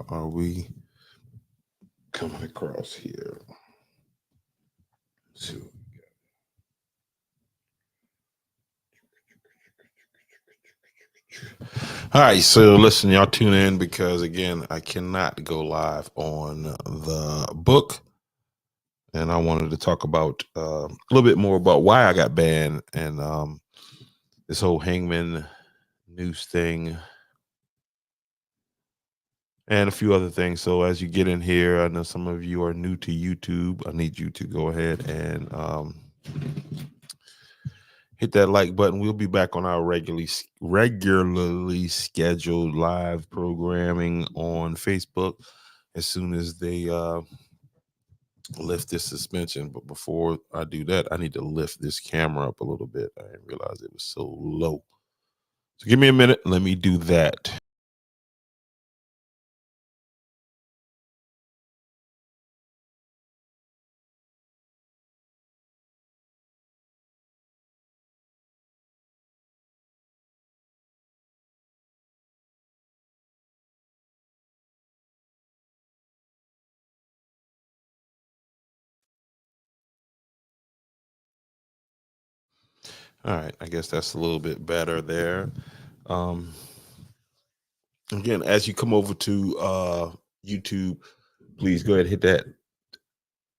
How are we coming across here? So, all right, so listen, y'all tune in because again, I cannot go live on the book, and I wanted to talk about a little bit more about why I got banned and this whole Hangman news thing and a few other things. So as you get in here, I know some of you are new to YouTube. I need you to go ahead and hit that like button. We'll be back on our regularly scheduled live programming on Facebook as soon as they lift this suspension. But before I do that, I need to lift this camera up a little bit. I didn't realize it was so low. So give me a minute. Let me do that. All right. I guess that's a little bit better there. Um, again, as you come over to YouTube, please go ahead and hit that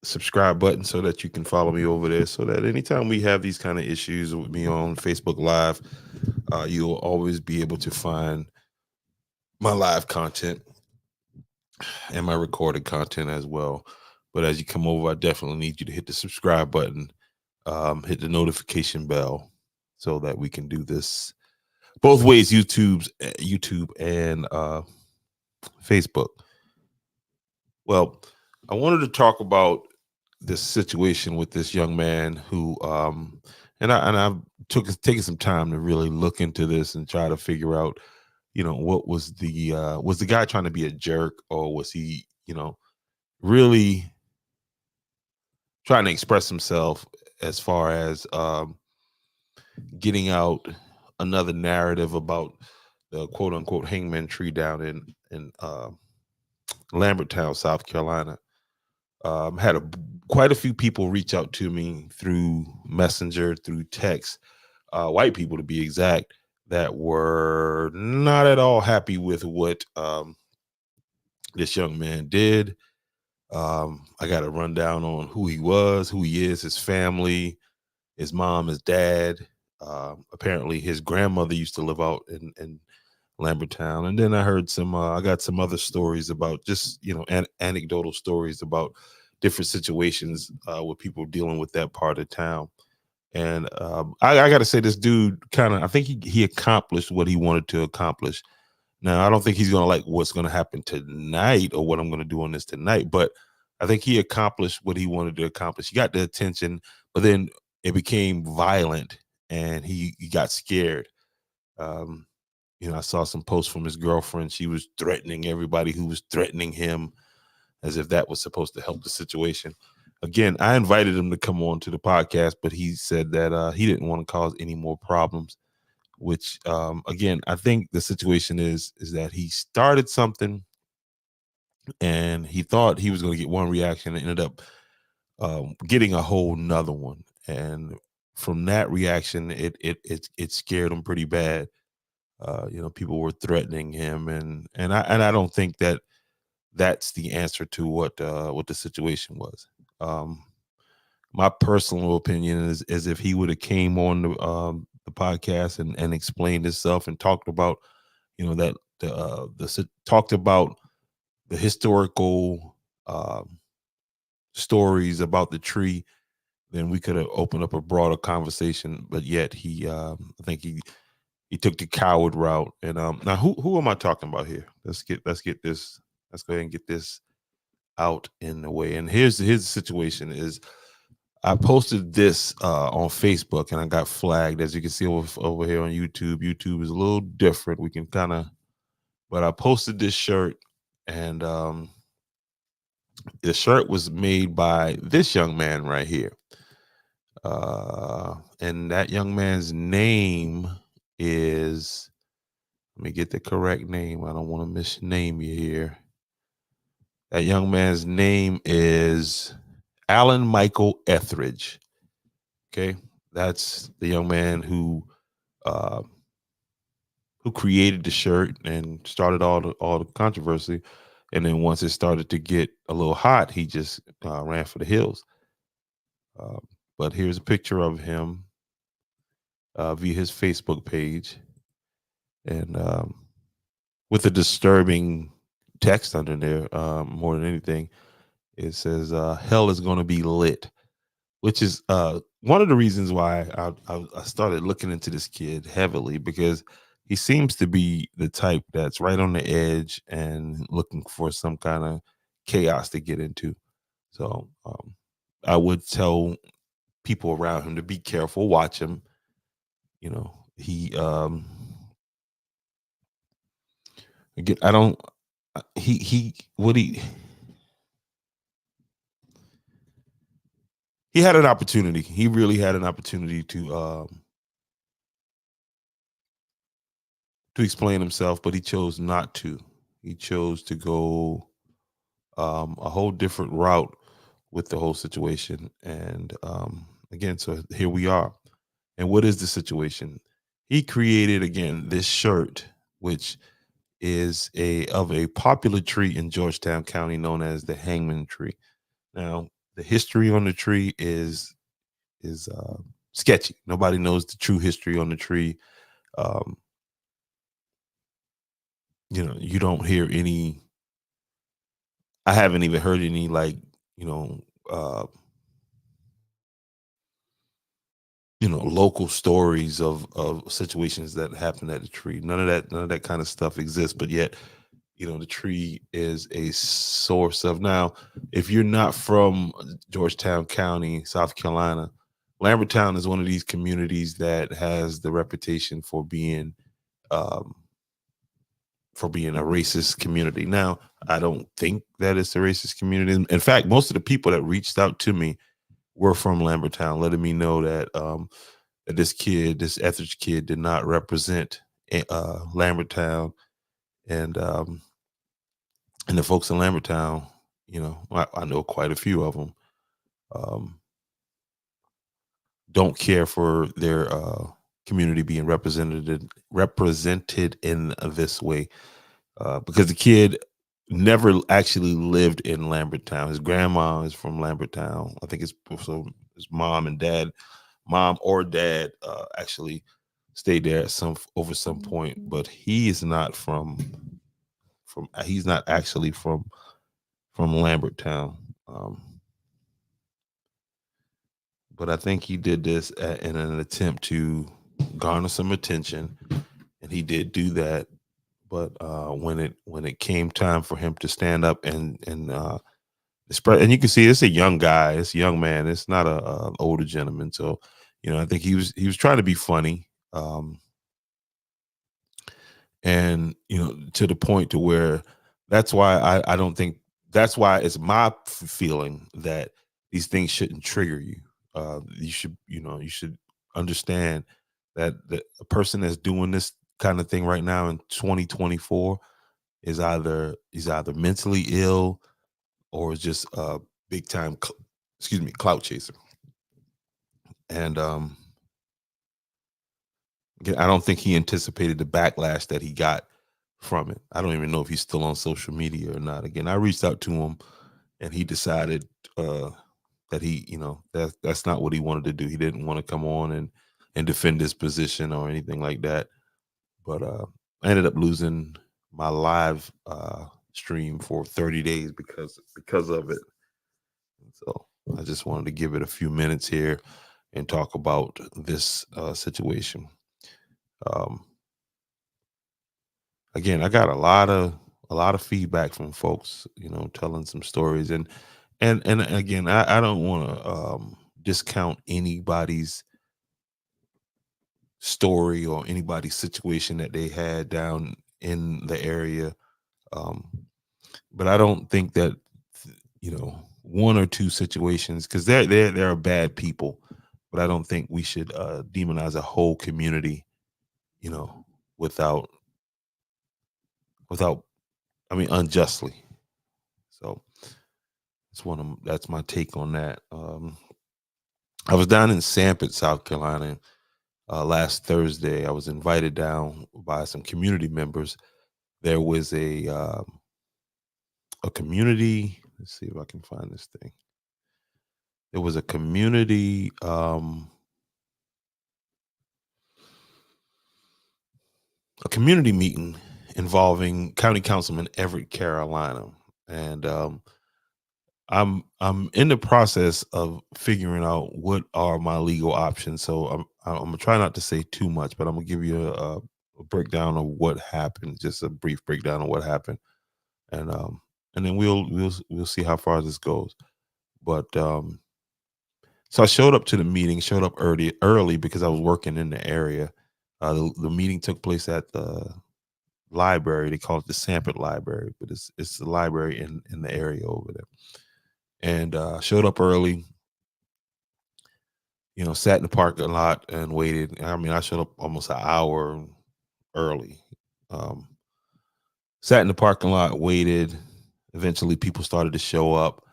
subscribe button so that you can follow me over there, so that anytime we have these kind of issues with me on Facebook Live, you'll always be able to find my live content and my recorded content as well. But as you come over, I definitely need you to hit the subscribe button, hit the notification bell, so that we can do this both ways, YouTube and Facebook. Well, I wanted to talk about this situation with this young man who and I've taken some time to really look into this and try to figure out, what was the guy trying to be a jerk, or was he, really trying to express himself as far as getting out another narrative about the quote unquote hangman tree down in Lambert Town, South Carolina. Had quite a few people reach out to me through Messenger, through text, white people to be exact, that were not at all happy with what this young man did. I got a rundown on who he was, who he is, his family, his mom, his dad. Apparently, his grandmother used to live out in Lambert Town. And then I heard I got some other stories about just, anecdotal stories about different situations with people dealing with that part of town. And I got to say, this dude I think he accomplished what he wanted to accomplish. Now, I don't think he's going to like what's going to happen tonight or what I'm going to do on this tonight, but I think he accomplished what he wanted to accomplish. He got the attention, but then it became violent and he got scared. Um, I saw some posts from his girlfriend. She was threatening everybody who was threatening him, as if that was supposed to help the situation. Again, I invited him to come on to the podcast, but he said that he didn't want to cause any more problems. Which, again, I think the situation is that he started something and he thought he was going to get one reaction and ended up getting a whole nother one. And from that reaction, it scared him pretty bad. People were threatening him, and I don't think that that's the answer to what the situation was. My personal opinion is if he would have came on the podcast and explained himself and talked about, that talked about the historical stories about the tree, then we could have opened up a broader conversation. But yet I think he took the coward route. And now who am I talking about here? Let's get this. Let's go ahead and get this out in the way. And here's the situation is I posted this on Facebook and I got flagged. As you can see over here on YouTube. YouTube is a little different. We can but I posted this shirt, and the shirt was made by this young man right here. And that young man's name is, let me get the correct name. I don't want to misname you here. That young man's name is Alan Michael Etheridge. Okay, that's the young man uh, who created the shirt and started all the controversy. And then once it started to get a little hot, he just ran for the hills. Um, but here's a picture of him via his Facebook page, and with a disturbing text under there. More than anything, it says, "Hell is going to be lit," which is one of the reasons why I started looking into this kid heavily, because he seems to be the type that's right on the edge and looking for some kind of chaos to get into. So I would tell people around him to be careful, watch him. You know, he again, I don't. He what he had an opportunity. He really had an opportunity to explain himself, but he chose not to. He chose to go a whole different route with the whole situation. And again, so here we are. And what is the situation? He created again this shirt, which is a popular tree in Georgetown County known as the hangman tree. Now, the history on the tree is sketchy. Nobody knows the true history on the tree. Um, you don't hear any. I haven't even heard any, like, you know, uh, local stories of situations that happened at the tree. None of that kind of stuff exists. But yet, the tree is a source of. Now, if you're not from Georgetown County, South Carolina, Lambert Town is one of these communities that has the reputation um, for being a racist community. Now, I don't think that it's a racist community. In fact, most of the people that reached out to me were from Lambert Town, letting me know that this Etheridge kid, did not represent Lambert Town, and and the folks in Lambert Town. I know quite a few of them. Um, don't care for their community being represented in this way, because the kid never actually lived in Lambert Town. His grandma is from Lambert Town. I think his mom and dad, mom or dad, actually stayed there at some point. But he is not from. He's not actually from Lambert Town. But I think he did this in an attempt to garner some attention, and he did do that. But when it came time for him to stand up and express, and you can see it's a young guy, it's a young man, it's not a older gentleman. So I think he was trying to be funny, and to the point to where that's why I don't think that's why it's my feeling that these things shouldn't trigger you. You should understand that a person that's doing this kind of thing right now in 2024 is either mentally ill or is just a big time clout chaser. And again, I don't think he anticipated the backlash that he got from it. I don't even know if he's still on social media or not. Again, I reached out to him, and he decided uh, that that's not what he wanted to do. He didn't want to come on and defend his position or anything like that. But I ended up losing my live stream for 30 days because of it. So I just wanted to give it a few minutes here and talk about this situation. Um, Again, I got a lot of feedback from folks, telling some stories, and again, I don't want to discount anybody's story or anybody's situation that they had down in the area, um, but I don't think that one or two situations, because there are bad people, but I don't think we should demonize a whole community, you know, without without I mean unjustly. So that's my take on that. I was down in Sanford, South Carolina, last Thursday. I was invited down by some community members. There was a community. Let's see if I can find this thing. There was a community meeting involving County Councilman Everett Carolina, and I'm in the process of figuring out what are my legal options. So I'm gonna try not to say too much, but I'm gonna give you a breakdown of what happened, just a brief breakdown of what happened, and and then we'll see how far this goes. But so I showed up to the meeting, showed up early because I was working in the area. The meeting took place at the library. They call it the Sanford Library, but it's the library in the area over there. And showed up early, sat in the parking lot and waited. I mean, I showed up almost an hour early. Um, Sat in the parking lot, waited. Eventually, people started to show up.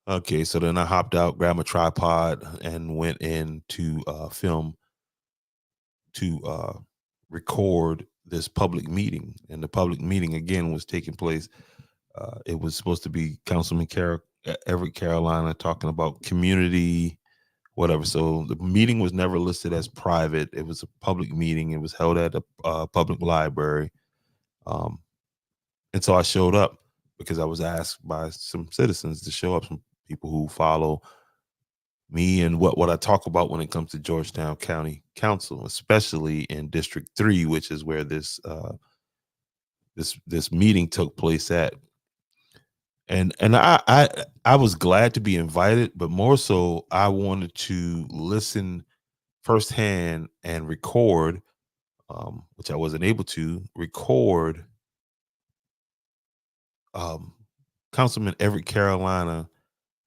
Okay, so then I hopped out, grabbed a tripod, and went in to film to record this public meeting. And the public meeting again was taking place. It was supposed to be Councilman Everett Carolina talking about community, whatever. So the meeting was never listed as private. It was a public meeting. It was held at a public library. Um, and so I showed up because I was asked by some citizens to show up, some people who follow me and what I talk about when it comes to Georgetown County Council, especially in District 3, which is where this meeting took place at. And I was glad to be invited, but more so I wanted to listen firsthand and record, which I wasn't able to record, um, Councilman Everett Carolina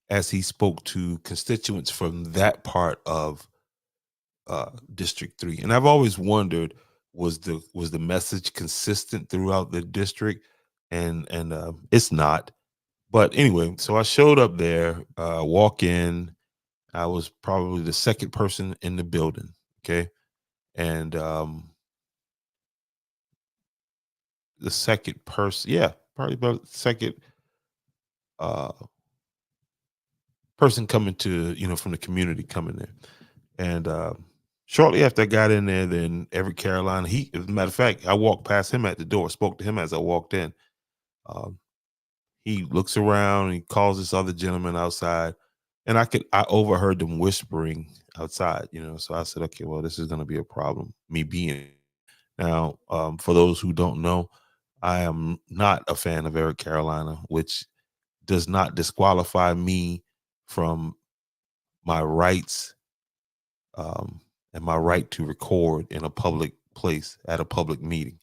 as he spoke to constituents from that part of District 3. And I've always wondered, was the message consistent throughout the district? And it's not. But anyway, so I showed up there, walk in. I was probably the second person in the building. Okay. And the second person, yeah, probably about the second uh person coming to, from the community coming in. And shortly after I got in there, then Everett Carolina, as a matter of fact, I walked past him at the door, spoke to him as I walked in. Um, he looks around and he calls this other gentleman outside. And I overheard them whispering outside, so I said, okay, well, this is gonna be a problem, me being now. For those who don't know, I am not a fan of Eric Carolina, which does not disqualify me from my rights, and my right to record in a public place at a public meeting.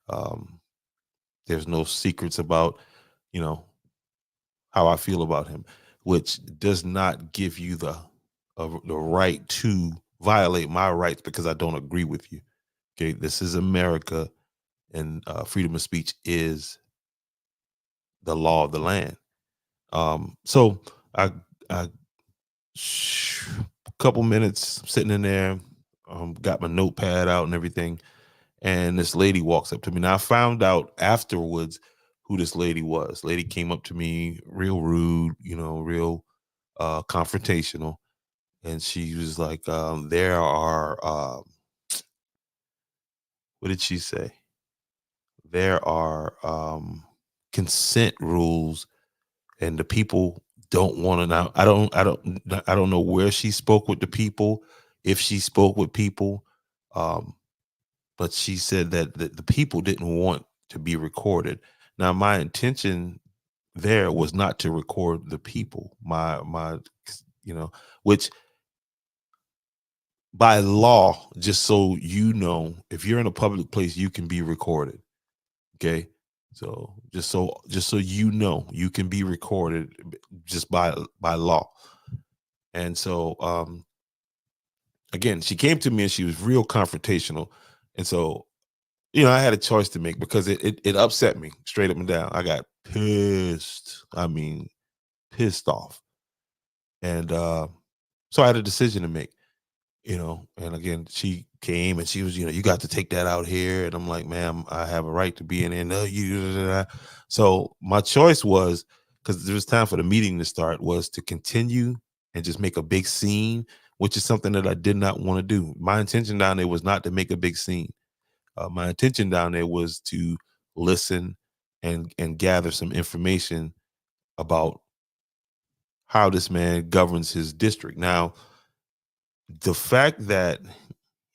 Um, there's no secrets about, you know, how I feel about him, which does not give you the right to violate my rights because I don't agree with you. Okay, this is America, and freedom of speech is the law of the land. So I, I, couple minutes sitting in there, got my notepad out and everything, and this lady walks up to me. Now I found out afterwards who this lady was. Lady came up to me, real rude, real confrontational, and she was like, "There are what did she say? There are consent rules, and the people don't want to now." I don't know where she spoke with the people, if she spoke with people, um, but she said that the people didn't want to be recorded. Now, my intention there was not to record the people. You know, which by law, just so you know, if you're in a public place, you can be recorded. Okay. So just so you know, you can be recorded just by law. And so again, she came to me and she was real confrontational. And so I had a choice to make because it upset me straight up and down. I got pissed. I mean, pissed off. And so I had a decision to make. And again, she came and she was, you got to take that out here. And I'm like, ma'am, I have a right to be in there. No, you. Da, da, da. So my choice was, because there was time for the meeting to start, was to continue and just make a big scene, which is something that I did not want to do. My intention down there was not to make a big scene. My intention down there was to listen and gather some information about how this man governs his district. Now, the fact that,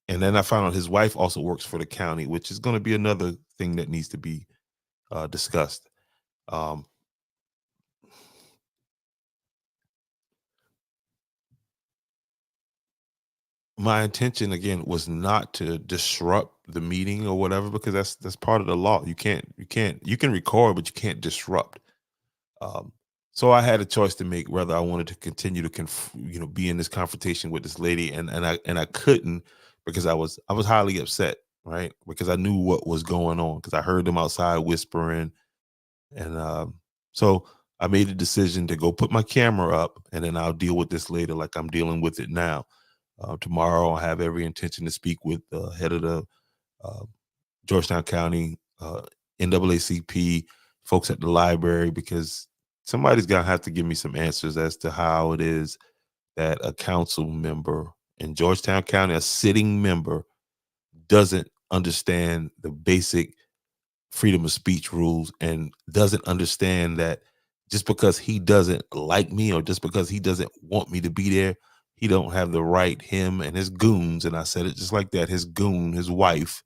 and then I found out his wife also works for the county, which is going to be another thing that needs to be discussed. Um, my intention again was not to disrupt the meeting or whatever, because that's part of the law. You can record, but you can't disrupt. Um, so I had a choice to make whether I wanted to continue to be in this confrontation with this lady, and I couldn't, because I was highly upset, right? Because I knew what was going on, because I heard them outside whispering. And so I made a decision to go put my camera up, and then I'll deal with this later, like I'm dealing with it now. Tomorrow, I have every intention to speak with the head of the uh, Georgetown County NAACP, folks at the library, because somebody's gonna have to give me some answers as to how it is that a council member in Georgetown County, a sitting member, doesn't understand the basic freedom of speech rules, and doesn't understand that just because he doesn't like me, or just because he doesn't want me to be there, he don't have the right, him and his goons, and I said it just like that, his goon, his wife,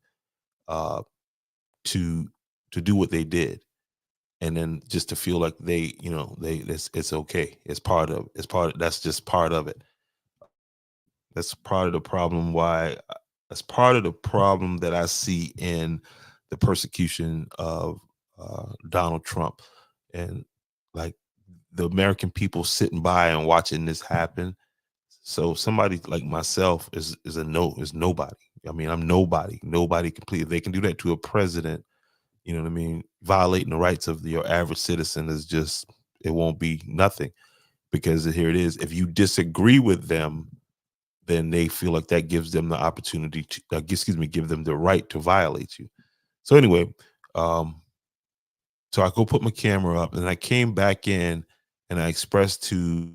uh to do what they did, and then just to feel like it's okay, that's just part of it. That's part of the problem. That's part of the problem that I see in the persecution of Donald Trump, and like the American people sitting by and watching this happen. So somebody like myself is nobody. I mean, I'm nobody. Nobody completely. They can do that to a president. You know what I mean? Violating the rights of your average citizen is just, it won't be nothing, because here it is. If you disagree with them, then they feel like that gives them the opportunity to, give them the right to violate you. So anyway, um, so I go put my camera up, and I came back in, and I expressed to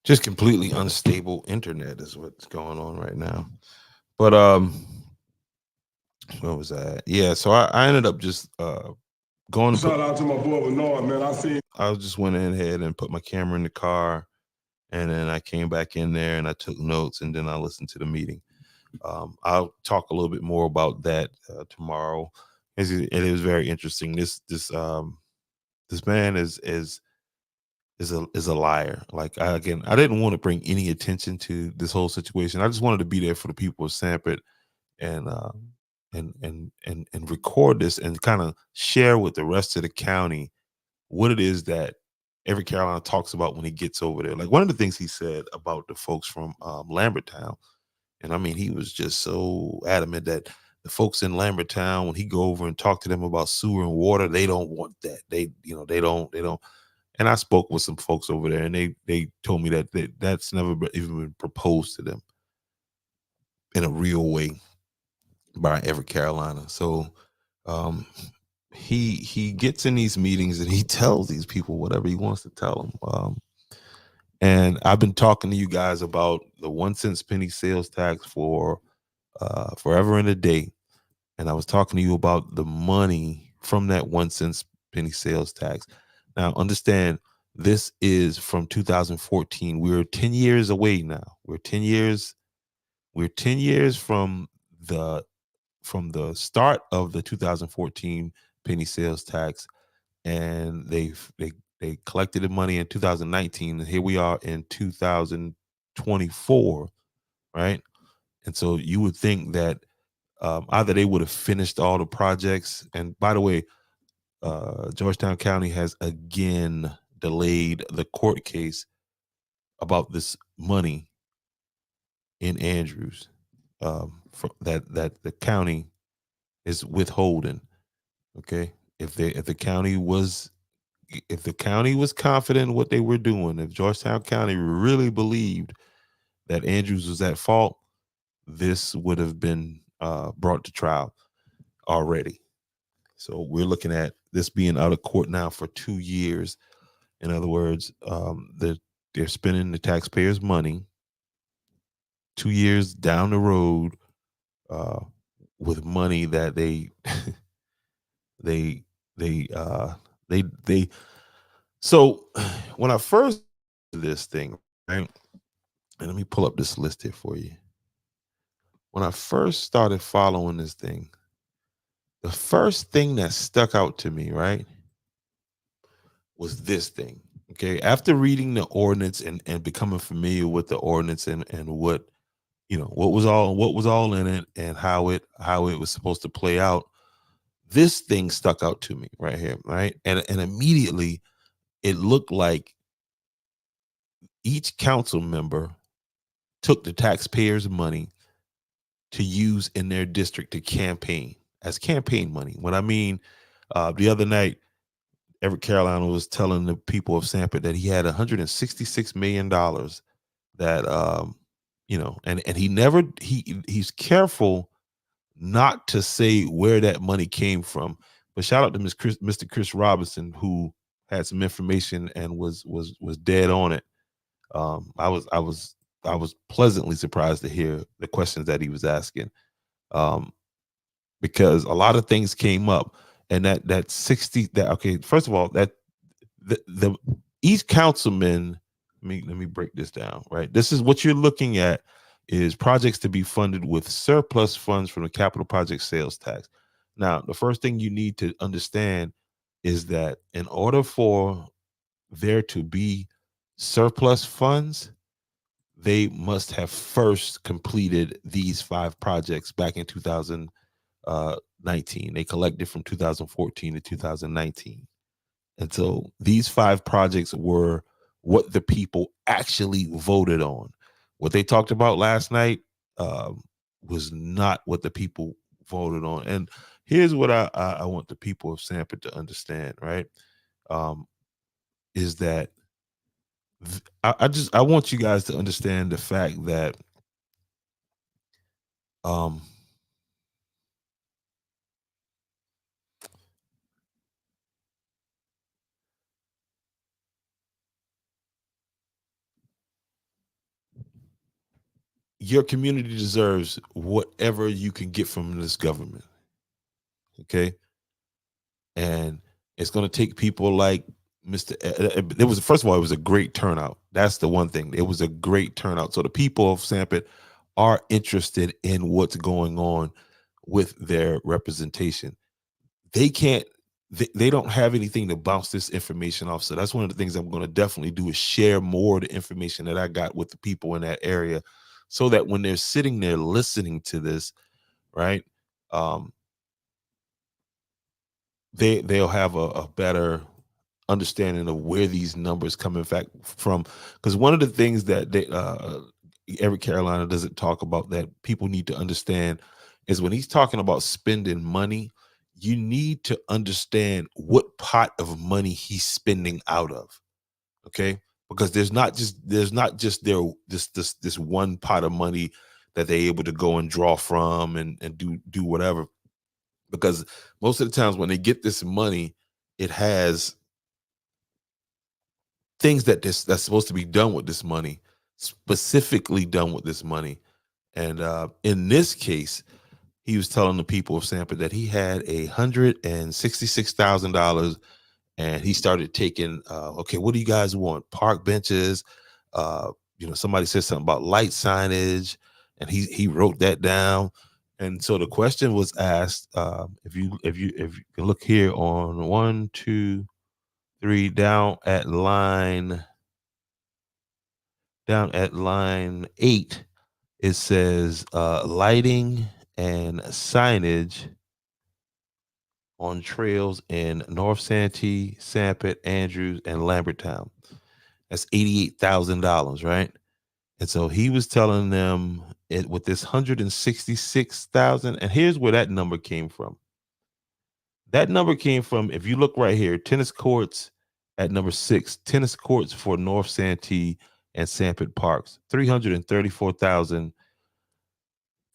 just completely unstable internet is what's going on right now. But what was that? Yeah, so I ended up just going to Shout out to my boy Bernard, man. I just went in ahead and put my camera in the car, And then I came back in there and I took notes, and then I listened to the meeting. I'll talk a little bit more about that tomorrow. It is very interesting. This man is a liar. Like, again, I didn't want to bring any attention to this whole situation. I just wanted to be there for the people of Sanford, and and record this and kind of share with the rest of the county what it is that every Carolina talks about when he gets over there. Like, one of the things he said about the folks from Lambert Town, and I mean, he was just so adamant that the folks in Lambert Town, when he go over and talk to them about sewer and water, they don't want that. They don't. And I spoke with some folks over there, and they told me that that's never even been proposed to them in a real way by every Carolina. So um, he gets in these meetings and he tells these people whatever he wants to tell them. And I've been talking to you guys about the 1 cent penny sales tax for forever and a day. And I was talking to you about the money from that 1 cent penny sales tax. Now, understand, this is from 2014. We're 10 years away now. We're 10 years from the start of the 2014 penny sales tax, and they collected the money in 2019, and here we are in 2024, right? And so you would think that either they would have finished all the projects. And by the way, Georgetown County has again delayed the court case about this money in Andrews, that the county is withholding. Okay, if the county was confident in what they were doing, if Georgetown County really believed that Andrews was at fault, this would have been brought to trial already. So we're looking at this being out of court now for 2 years. In other words, they're spending the taxpayers' money 2 years down the road uh, with money that they they they they. So when I first did this thing, right, and let me pull up this list here for you. When I first started following this thing, the first thing that stuck out to me, right, was this thing. Okay. After reading the ordinance and becoming familiar with the ordinance and what, what was all in it and how it was supposed to play out, this thing stuck out to me right here. Right. And immediately it looked like each council member took the taxpayers' money to use in their district to campaign as campaign money. What I mean, the other night, Everett Carolina was telling the people of Sanford that he had $166 million that and he's careful not to say where that money came from. But shout out to Mr. Chris Robinson, who had some information and was dead on it. I was pleasantly surprised to hear the questions that he was asking, because a lot of things came up, and that 60 that okay. First of all, that the each councilman. Let me break this down. Right, this is what you're looking at is projects to be funded with surplus funds from the capital project sales tax. Now, the first thing you need to understand is that in order for there to be surplus funds, they must have first completed these 5 projects back in 2019. They collected from 2014 to 2019. And so these 5 projects were what the people actually voted on. What they talked about last night was not what the people voted on. And here's what I want the people of Sanford to understand, right? Is that I want you guys to understand the fact that um your community deserves whatever you can get from this government. Okay. And it's going to take people like Mr. It was, first of all, it was a great turnout. That's the one thing. It was a great turnout. So the people of Sampit are interested in what's going on with their representation. They can't. They don't have anything to bounce this information off. So that's one of the things I'm going to definitely do is share more of the information that I got with the people in that area, so that when they're sitting there listening to this, right, um, they'll have a better understanding of where these numbers come in fact from. Because one of the things that Eric Carolina doesn't talk about that people need to understand is when he's talking about spending money, you need to understand what pot of money he's spending out of. Okay, because there's not just this one pot of money that they're able to go and draw from and do whatever. Because most of the times when they get this money, it has things that's supposed to be done with this money, specifically done with this money. And in this case, he was telling the people of Sampa that he had $166,000, and he started taking. Okay, what do you guys want? Park benches. Somebody said something about light signage, and he wrote that down. And so the question was asked. If you can look here on 1, 2, 3, down at line 8, it says lighting and signage on trails in North Santee, Sampit, Andrews, and Lambert Town. That's $88,000, right? And so he was telling them it with this 166,000. And here's where that number came from. That number came from, if you look right here, tennis courts at number 6, tennis courts for North Santee and Sampit Parks, 334,000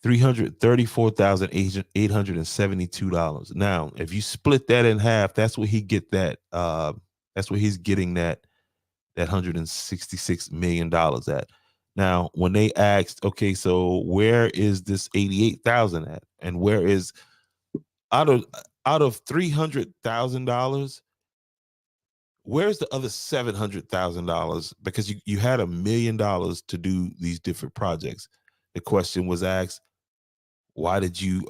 $334,872. Now, if you split that in half, that's what he get that that's what he's getting that $166 million at. Now, when they asked, okay, so where is this 88,000 at? And where is out of $300,000, where's the other $700,000? Because you had $1 million to do these different projects. The question was asked, why did you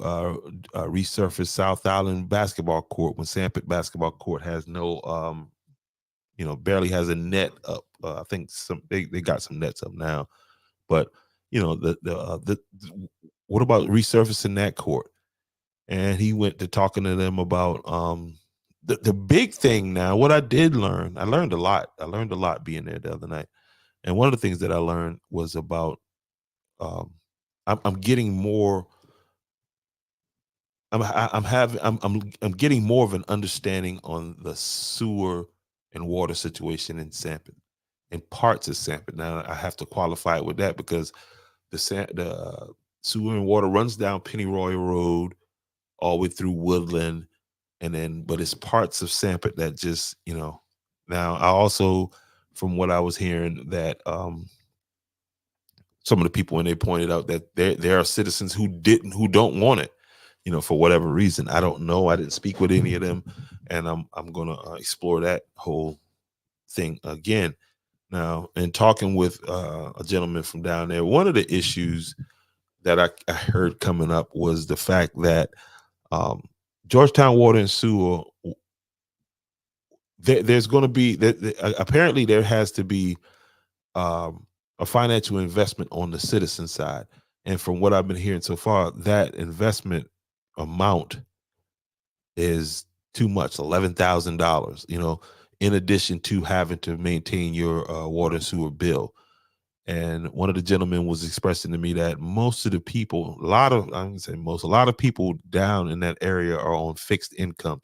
resurface South Island basketball court when Sampit basketball court has no, barely has a net up? I think they got some nets up now, but what about resurfacing that court? And he went to talking to them about the big thing. Now, what I learned a lot. I learned a lot being there the other night, and one of the things that I learned was about I'm getting more. I'm getting more of an understanding on the sewer and water situation in Sampit, in parts of Sampit. Now I have to qualify it with that because the sewer and water runs down Pennyroyal Road all the way through Woodland, and then but it's parts of Sampit that just Now I also, from what I was hearing, that some of the people, when they pointed out that there are citizens who don't want it, for whatever reason. I don't know. I didn't speak with any of them, and I'm gonna explore that whole thing again now. And talking with a gentleman from down there, one of the issues that I heard coming up was the fact that um, Georgetown Water and Sewer, there's going to be apparently there has to be a financial investment on the citizen side. And from what I've been hearing so far, that investment amount is too much, $11,000, in addition to having to maintain your water and sewer bill. And one of the gentlemen was expressing to me that most of the people, a lot of people down in that area are on fixed income.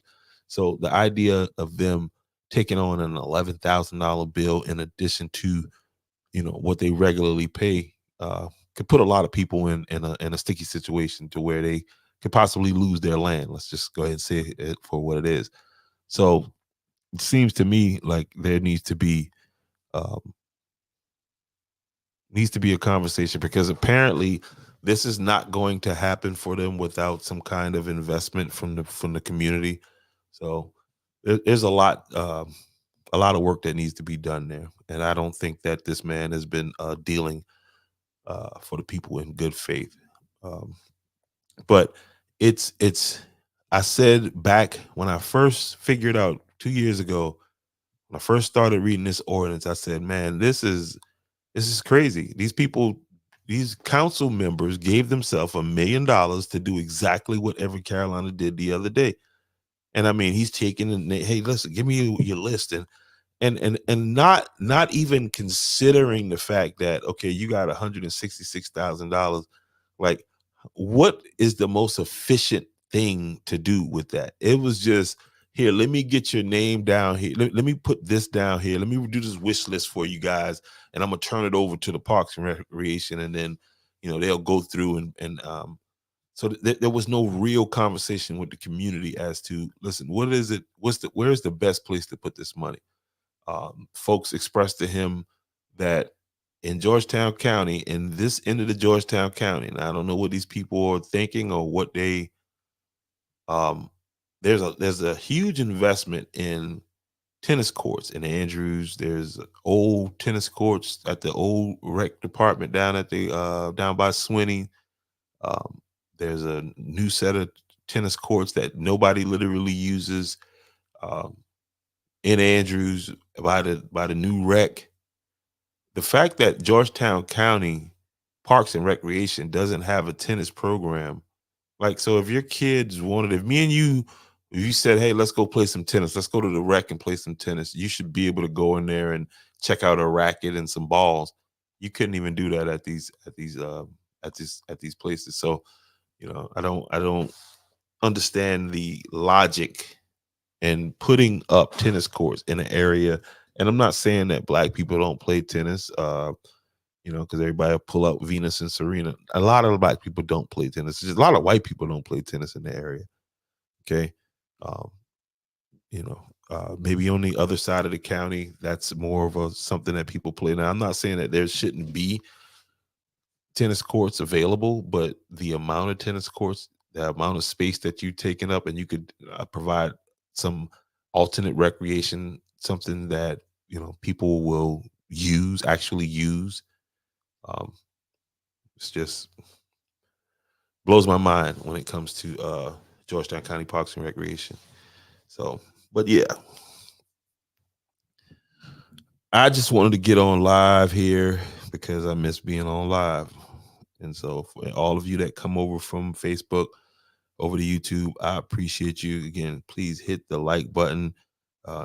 So the idea of them taking on an $11,000 bill in addition to what they regularly pay could put a lot of people in a sticky situation to where they could possibly lose their land. Let's just go ahead and say it for what it is. So it seems to me like there um, needs to be a conversation, because apparently this is not going to happen for them without some kind of investment from the community. So there's a lot of work that needs to be done there, and I don't think that this man has been dealing for the people in good faith. Um, but it's I said back when I first figured out 2 years ago, when I first started reading this ordinance, I said, man, this is crazy. These people, these council members gave themselves $1 million to do exactly what Everett Carolina did the other day. And I mean, he's taking and hey, listen, give me your list, and not even considering the fact that okay, you got $166,000. Like, what is the most efficient thing to do with that? It was just here. Let me get your name down here. Let me put this down here. Let me do this wish list for you guys, and I'm gonna turn it over to the Parks and Recreation, and then they'll go through and so there was no real conversation with the community as to listen, what is it? Where's the best place to put this money? Folks expressed to him that in Georgetown County, in this end of the Georgetown County, and I don't know what these people are thinking or what they um there's a huge investment in tennis courts in Andrews. There's old tennis courts at the old rec department down at the down by Swinney. Um, there's a new set of tennis courts that nobody literally uses um, in Andrews by the new rec. The fact that Georgetown County Parks and Recreation doesn't have a tennis program, like, so if your kids wanted, if me and you, if you said, hey, let's go play some tennis, let's go to the rec and play some tennis, you should be able to go in there and check out a racket and some balls. You couldn't even do that at these places. So I don't understand the logic in putting up tennis courts in an area. And I'm not saying that black people don't play tennis, because everybody will pull up Venus and Serena. A lot of black people don't play tennis. Just a lot of white people don't play tennis in the area. Okay. Um, maybe on the other side of the county, that's more of a something that people play. Now, I'm not saying that there shouldn't be tennis courts available, but the amount of tennis courts, the amount of space that you're taking up, and you could provide some alternate recreation, something that people will actually use. Um, it's just blows my mind when it comes to Georgetown County Parks and Recreation. So, but yeah, I just wanted to get on live here because I miss being on live. And so, for all of you that come over from Facebook over to YouTube, I appreciate you. Again, please hit the like button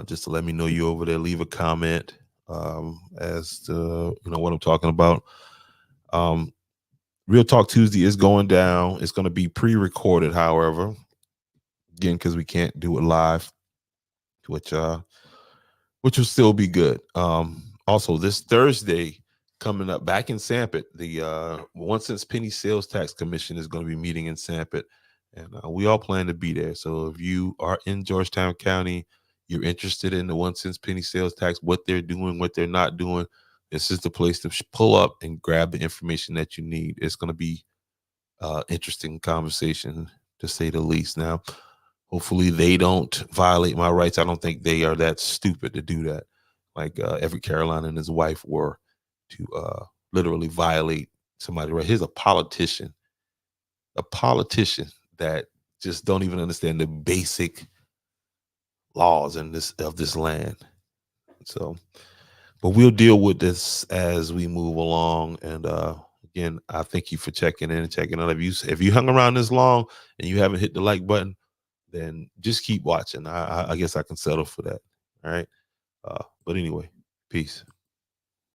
just to let me know you over there. Leave a comment as to what I'm talking about. Real Talk Tuesday is going down. It's going to be pre-recorded, however, again, because we can't do it live, which will still be good. Also, this Thursday coming up back in Sampit, the 1 cent penny sales tax commission is going to be meeting in Sampit, and we all plan to be there. So if you are in Georgetown County, you're interested in the 1 cent penny sales tax, what they're doing, what they're not doing, this is the place to pull up and grab the information that you need. It's going to be interesting conversation, to say the least. Now, hopefully they don't violate my rights. I don't think they are that stupid to do that, like Everett Carolina and his wife were, to literally violate somebody. Right? Here's a politician that just don't even understand the basic laws of this land. So, but we'll deal with this as we move along. And again, I thank you for checking in and checking out. If you hung around this long and you haven't hit the like button, then just keep watching. I guess I can settle for that. All right. But anyway, peace.